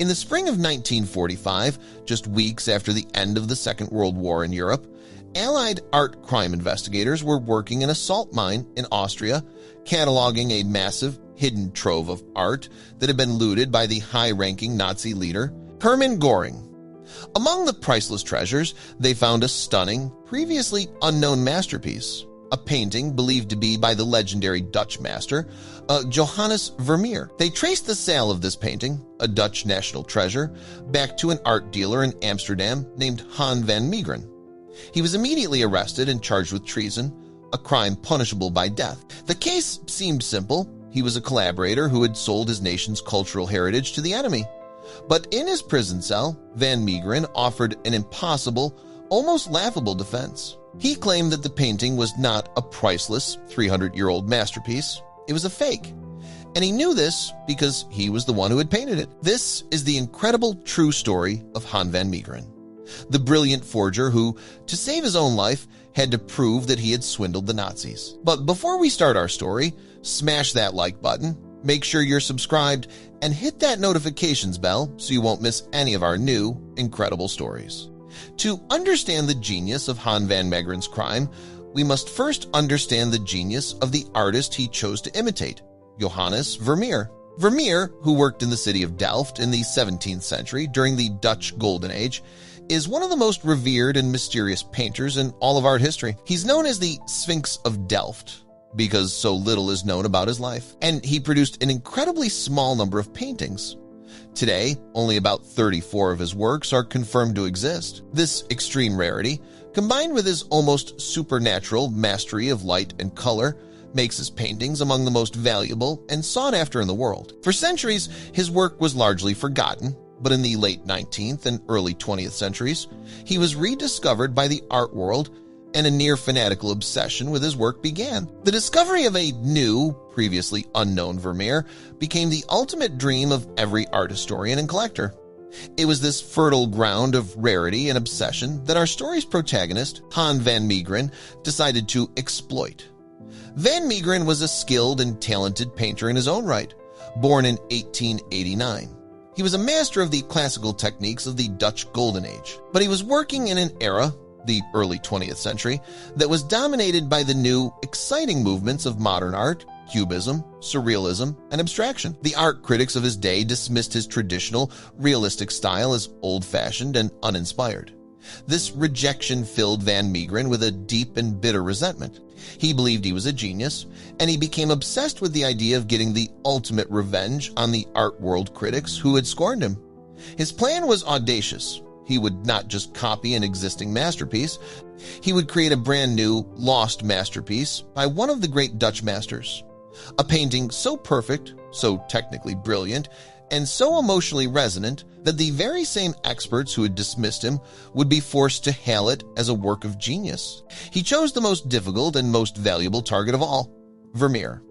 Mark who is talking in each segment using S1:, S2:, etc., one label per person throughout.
S1: In the spring of 1945, just weeks after the end of the Second World War in Europe, Allied art crime investigators were working in a salt mine in Austria, cataloging a massive, hidden trove of art that had been looted by the high-ranking Nazi leader, Hermann Göring. Among the priceless treasures, they found a stunning, previously unknown masterpiece, a painting believed to be by the legendary Dutch master, Johannes Vermeer. They traced the sale of this painting, a Dutch national treasure, back to an art dealer in Amsterdam named Han van Meegeren. He was immediately arrested and charged with treason, a crime punishable by death. The case seemed simple. He was a collaborator who had sold his nation's cultural heritage to the enemy. But in his prison cell, van Meegeren offered an impossible, almost laughable defense. He claimed that the painting was not a priceless 300-year-old masterpiece. It was a fake. And he knew this because he was the one who had painted it. This is the incredible true story of Han van Meegeren, the brilliant forger who, to save his own life, had to prove that he had swindled the Nazis. But before we start our story, smash that like button, make sure you're subscribed, and hit that notifications bell so you won't miss any of our new, incredible stories. To understand the genius of Han van Meegeren's crime, we must first understand the genius of the artist he chose to imitate, Johannes Vermeer. Vermeer, who worked in the city of Delft in the 17th century during the Dutch Golden Age, is one of the most revered and mysterious painters in all of art history. He's known as the Sphinx of Delft because so little is known about his life, and he produced an incredibly small number of paintings. Today, only about 34 of his works are confirmed to exist. This extreme rarity, combined with his almost supernatural mastery of light and color, makes his paintings among the most valuable and sought after in the world. For centuries, his work was largely forgotten, but in the late 19th and early 20th centuries, he was rediscovered by the art world, and a near-fanatical obsession with his work began. The discovery of a new, previously unknown Vermeer became the ultimate dream of every art historian and collector. It was this fertile ground of rarity and obsession that our story's protagonist, Han van Meegeren, decided to exploit. Van Meegeren was a skilled and talented painter in his own right, born in 1889. He was a master of the classical techniques of the Dutch Golden Age, but he was working in an era, the early 20th century, that was dominated by the new, exciting movements of modern art, cubism, surrealism, and abstraction. The art critics of his day dismissed his traditional, realistic style as old-fashioned and uninspired. This rejection filled Van Meegeren with a deep and bitter resentment. He believed he was a genius, and he became obsessed with the idea of getting the ultimate revenge on the art world critics who had scorned him. His plan was audacious. He would not just copy an existing masterpiece. He would create a brand new, lost masterpiece by one of the great Dutch masters. A painting so perfect, so technically brilliant, and so emotionally resonant that the very same experts who had dismissed him would be forced to hail it as a work of genius. He chose the most difficult and most valuable target of all, Vermeer.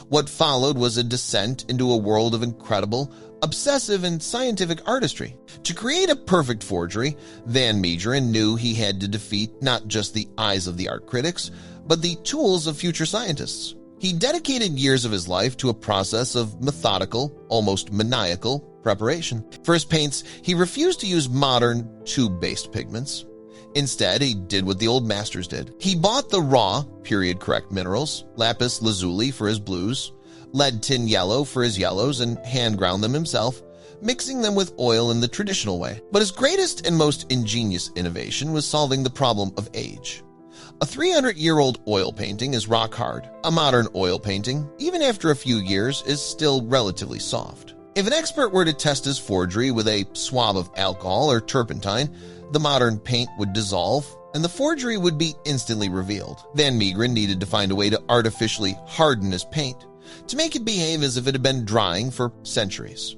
S1: What followed was a descent into a world of incredible, obsessive, and scientific artistry. To create a perfect forgery, Van Meegeren knew he had to defeat not just the eyes of the art critics, but the tools of future scientists. He dedicated years of his life to a process of methodical, almost maniacal preparation. For his paints, he refused to use modern, tube-based pigments. Instead, he did what the old masters did. He bought the raw, period-correct minerals, lapis lazuli for his blues, lead tin yellow for his yellows, and hand-ground them himself, mixing them with oil in the traditional way. But his greatest and most ingenious innovation was solving the problem of age. A 300-year-old oil painting is rock hard. A modern oil painting, even after a few years, is still relatively soft. If an expert were to test his forgery with a swab of alcohol or turpentine, the modern paint would dissolve, and the forgery would be instantly revealed. Van Meegeren needed to find a way to artificially harden his paint, to make it behave as if it had been drying for centuries.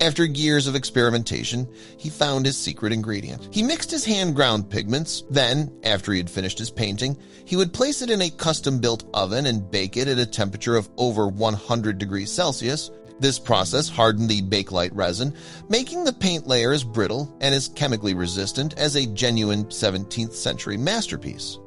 S1: After years of experimentation, he found his secret ingredient. He mixed his hand-ground pigments, then, after he had finished his painting, he would place it in a custom-built oven and bake it at a temperature of over 100 degrees Celsius. This process hardened the bakelite resin, making the paint layer as brittle and as chemically resistant as a genuine 17th century masterpiece.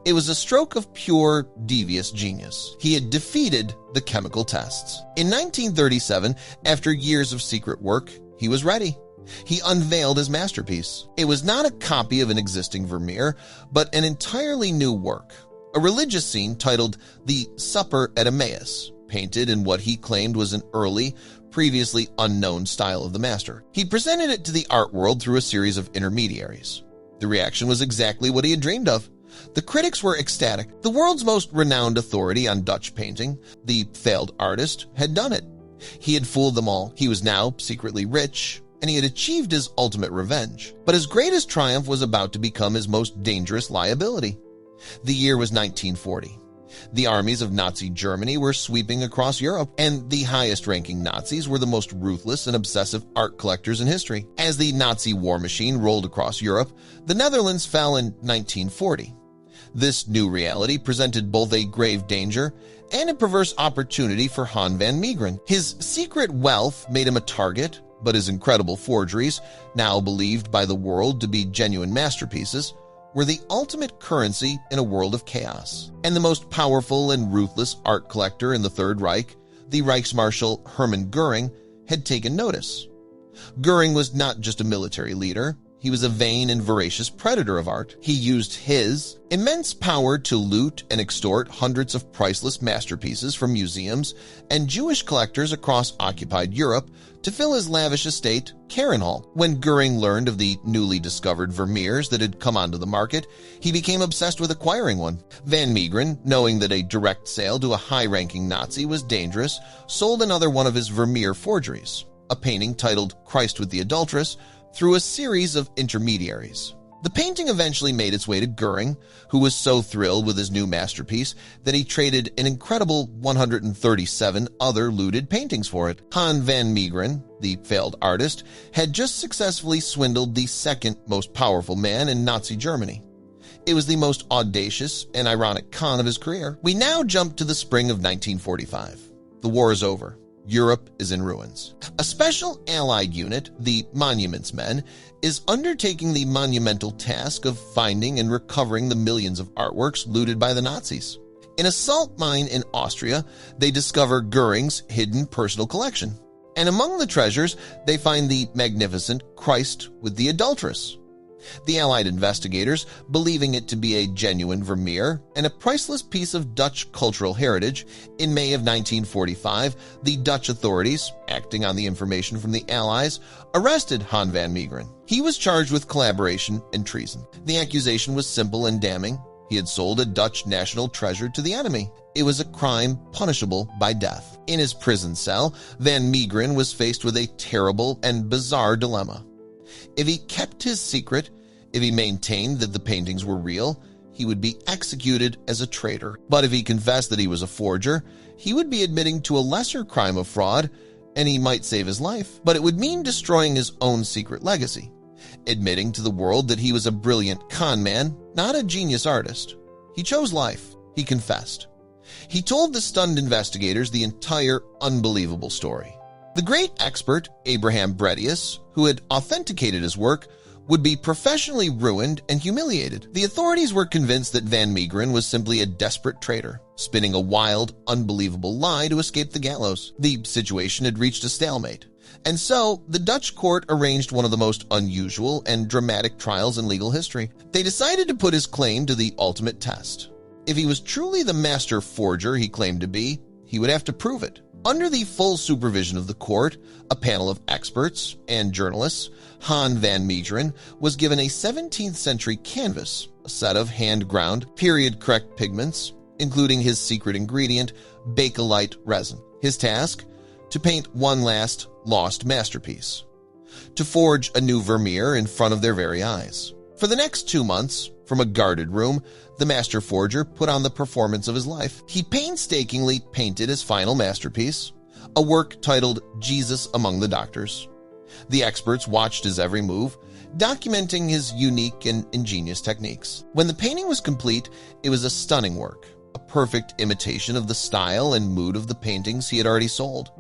S1: It was a stroke of pure, devious genius. He had defeated the chemical tests. In 1937, after years of secret work, He was ready. He unveiled his masterpiece. It was not a copy of an existing Vermeer, but an entirely new work, a religious scene titled The Supper at Emmaus, painted in what he claimed was an early, previously unknown style of the master. He presented it to the art world through a series of intermediaries. The reaction was exactly what he had dreamed of. The critics were ecstatic. The world's most renowned authority on Dutch painting, the failed artist, had done it. He had fooled them all. He was now secretly rich, and he had achieved his ultimate revenge. But his greatest triumph was about to become his most dangerous liability. The year was 1940. The armies of Nazi Germany were sweeping across Europe, and the highest-ranking Nazis were the most ruthless and obsessive art collectors in history. As the Nazi war machine rolled across Europe, the Netherlands fell in 1940. This new reality presented both a grave danger and a perverse opportunity for Han van Meegeren. His secret wealth made him a target, but his incredible forgeries, now believed by the world to be genuine masterpieces, were the ultimate currency in a world of chaos. And the most powerful and ruthless art collector in the Third Reich, the Reichsmarshal Hermann Göring, had taken notice. Göring was not just a military leader. He was a vain and voracious predator of art. He used his immense power to loot and extort hundreds of priceless masterpieces from museums and Jewish collectors across occupied Europe to fill his lavish estate, Karenhall. When Göring learned of the newly discovered Vermeers that had come onto the market, he became obsessed with acquiring one. Van Meegeren, knowing that a direct sale to a high-ranking Nazi was dangerous, sold another one of his Vermeer forgeries, a painting titled Christ with the Adulteress, through a series of intermediaries. The painting eventually made its way to Göring, who was so thrilled with his new masterpiece that he traded an incredible 137 other looted paintings for it. Han van Meegeren, the failed artist, had just successfully swindled the second most powerful man in Nazi Germany. It was the most audacious and ironic con of his career. We now jump to the spring of 1945. The war is over. Europe is in ruins. A special Allied unit, the Monuments Men, is undertaking the monumental task of finding and recovering the millions of artworks looted by the Nazis. In a salt mine in Austria, they discover Göring's hidden personal collection. And among the treasures, they find the magnificent Christ with the Adulteress. The Allied investigators, believing it to be a genuine Vermeer and a priceless piece of Dutch cultural heritage, in May of 1945, the Dutch authorities, acting on the information from the Allies, arrested Han van Meegeren. He was charged with collaboration and treason. The accusation was simple and damning. He had sold a Dutch national treasure to the enemy. It was a crime punishable by death. In his prison cell, van Meegeren was faced with a terrible and bizarre dilemma. If he kept his secret, if he maintained that the paintings were real, he would be executed as a traitor. But if he confessed that he was a forger, he would be admitting to a lesser crime of fraud, and he might save his life. But it would mean destroying his own secret legacy, admitting to the world that he was a brilliant con man, not a genius artist. He chose life. He confessed. He told the stunned investigators the entire unbelievable story. The great expert, Abraham Bredius, who had authenticated his work, would be professionally ruined and humiliated. The authorities were convinced that van Meegeren was simply a desperate traitor, spinning a wild, unbelievable lie to escape the gallows. The situation had reached a stalemate. And so, the Dutch court arranged one of the most unusual and dramatic trials in legal history. They decided to put his claim to the ultimate test. If he was truly the master forger he claimed to be, he would have to prove it. Under the full supervision of the court, a panel of experts and journalists, Han van Meegeren was given a 17th century canvas, a set of hand-ground, period-correct pigments, including his secret ingredient, bakelite resin. His task? To paint one last lost masterpiece. To forge a new Vermeer in front of their very eyes. For the next 2 months, from a guarded room, the master forger put on the performance of his life. He painstakingly painted his final masterpiece, a work titled Jesus Among the Doctors. The experts watched his every move, documenting his unique and ingenious techniques. When the painting was complete, it was a stunning work, a perfect imitation of the style and mood of the paintings he had already sold.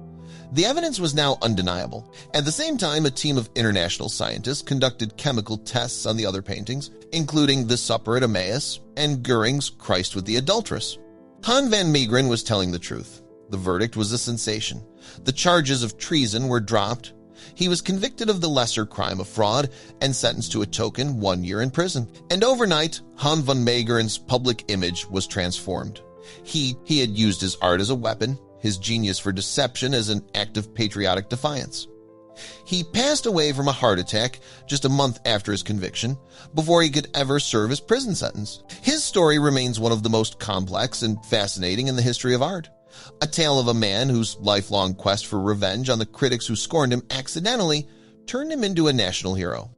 S1: The evidence was now undeniable. At the same time, a team of international scientists conducted chemical tests on the other paintings, including The Supper at Emmaus and Göring's Christ with the Adulteress. Han van Meegeren was telling the truth. The verdict was a sensation. The charges of treason were dropped, He was convicted of the lesser crime of fraud and sentenced to a token 1 year in prison. And overnight, Han van Meegeren's public image was transformed. He had used his art as a weapon, his genius for deception as an act of patriotic defiance. He passed away from a heart attack just a month after his conviction, before he could ever serve his prison sentence. His story remains one of the most complex and fascinating in the history of art. A tale of a man whose lifelong quest for revenge on the critics who scorned him accidentally turned him into a national hero.